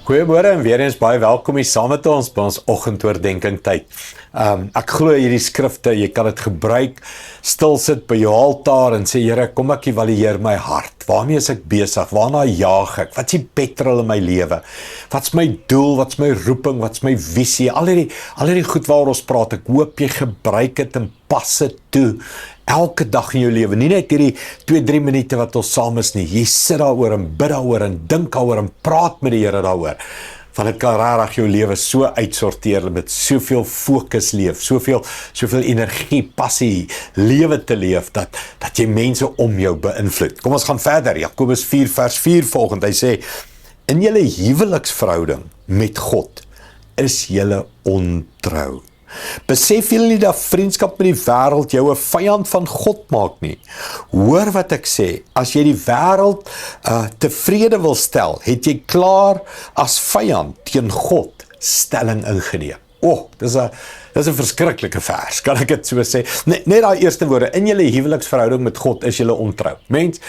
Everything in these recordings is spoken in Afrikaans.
Goeiemôre en weer eens baie welkom hier saam met ons by ons oggendoordenking tyd. Ek glo hierdie skrifte, jy kan dit gebruik, stil sit by jou altaar en sê, Here, kom ek evalueer my hart. Waarmee is ek besig? Waarna jaag ek? Wat is die petrol in my lewe? Wat's my doel? Wat's my roeping? Wat's my visie? Al hierdie goed waaroor ons praat, ek hoop jy gebruik dit en pas dit toe. Elke dag in jou lewe, nie net hierdie 2-3 minute wat ons saam is nie. Jy sit daaroor en bid daaroor en dink daaroor en praat met die Here daaroor. Want dit kan regtig jou lewe so uitsorteer met soveel fokus leef, soveel energie, passie, lewe te leef dat jy mense om jou beïnvloed. Kom ons gaan verder. Jakobus 4 vers 4 volgend. Hy sê: in julle huweliksverhouding met God is julle ontrou. Besef julle nie dat vriendskap met die wêreld jou 'n vyand van God maak nie? Hoor wat ek sê, as jy die wêreld tevrede wil stel, het jy klaar as vyand teen God stelling ingeneem. Dis 'n verskriklike vers, kan ek dit so sê? Net daai eerste woorde, in julle huweliksverhouding met God is julle ontrou. Mens,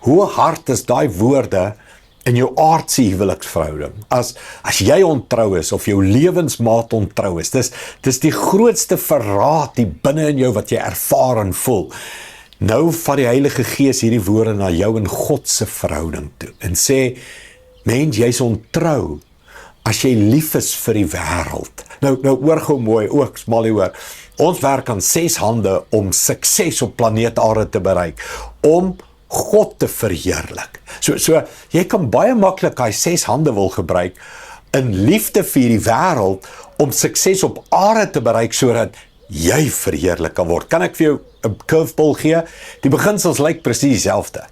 hoe hard is daai woorde in jou aardse huweliksverhouding? As jy ontrou is, of jou lewensmaat ontrou is, dis die grootste verraad die binne in jou wat jy ervaar en voel. Nou vat die Heilige Gees hierdie woorde na jou en God se verhouding toe, en sê, mens, jy's ontrou, as jy lief is vir die wêreld. Nou hoor gou mooi, ook smal hoor, ons werk aan 6 hande om sukses op planeet Aarde te bereik, om God te verheerlik. So jy kan baie maklik hy 6 hande wil gebruik in liefde vir die wêreld om sukses op aarde te bereik sodat jy verheerlik kan word. Kan ek vir jou 'n curveball gee? Die beginsels lyk presies dieselfde.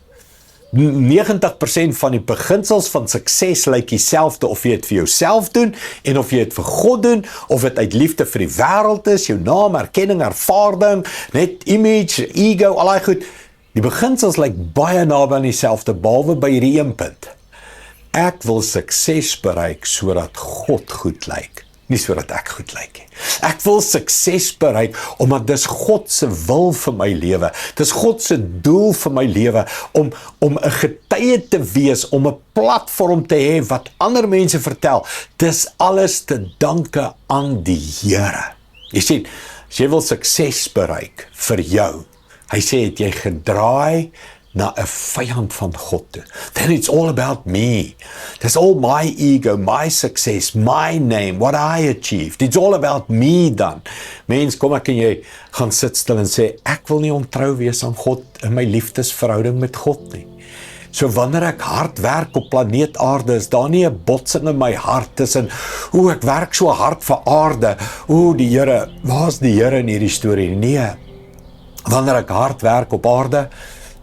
90% van die beginsels van sukses lyk dieselfde, of jy dit vir jouself doen en of jy dit vir God doen, of dit uit liefde vir die wêreld is, jou naam, erkenning, ervaring, net image, ego, al daai goed. Die beginsels lyk baie naby aan dieselfde, behalwe by hierdie een punt. Ek wil sukses bereik sodat God goed lyk, nie sodat ek goed lyk nie. Ek wil sukses bereik omdat dis God se wil vir my lewe. Dis God se doel vir my lewe om 'n getuie te wees, om 'n platform te hê wat ander mense vertel. Dis alles te danke aan die Here. Jy sien, as jy wil sukses bereik vir jou, hy sê, het jy gedraai na 'n vyand van God toe. Then it's all about me. That's all my ego, my success, my name, what I achieved. It's all about me dan. Mens, kom ek en jy gaan sit stil en sê, ek wil nie ontrou wees aan God in my liefdesverhouding met God nie. So wanneer ek hard werk op planeet Aarde, is daar nie 'n botsing in my hart tussen, ek werk so hard vir aarde, die Here, waar's die Here in hierdie storie? Nee. Wanneer ek hard werk op aarde,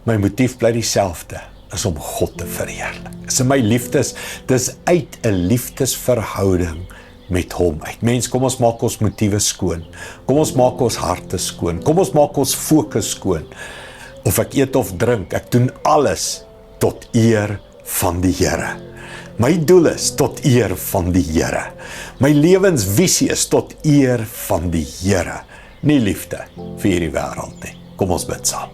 my motief bly dieselfde, is om God te verheerlik. Dis in my liefdes, dis uit 'n liefdesverhouding met hom uit. Mens, kom ons maak ons motiewe skoon. Kom ons maak ons harte skoon. Kom ons maak ons fokus skoon. Of ek eet of drink, ek doen alles tot eer van die Here. My doel is tot eer van die Here. My lewensvisie is tot eer van die Here. Nie liefde vir hierdie wêreld nie. Kom ons bid saam.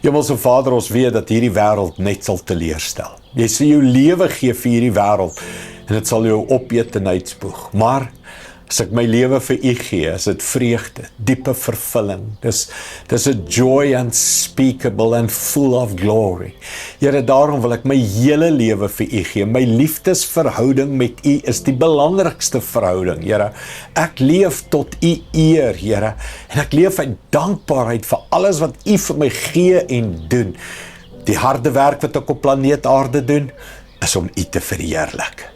Hemelse Vader, ons weet dat hierdie wêreld net sal teleurstel. Jy sê jou lewe gee vir hierdie wêreld en dit sal jou opeet en uitspoeg. Maar as ek my lewe vir U gee, is dit vreugde, diepe vervulling. Dis 'n joy unspeakable and full of glory. Here, daarom wil ek my hele lewe vir U gee. My liefdesverhouding met U is die belangrikste verhouding, Here. Ek leef tot U eer, Here, en ek leef uit dankbaarheid vir alles wat U vir my gee en doen. Die harde werk wat ek op planeet Aarde doen, is om U te verheerlik.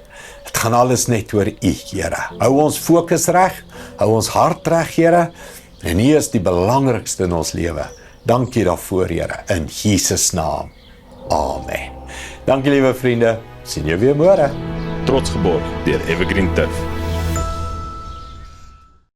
Dit gaan alles net oor U, Here. Hou ons fokus reg, hou ons hart reg, Here, en U is die belangrikste in ons lewe. Dankie daarvoor, Here, in Jesus naam. Amen. Dankie, liewe vriende. Sien jou weer môre. Trots geborg deur Evergreen Turf.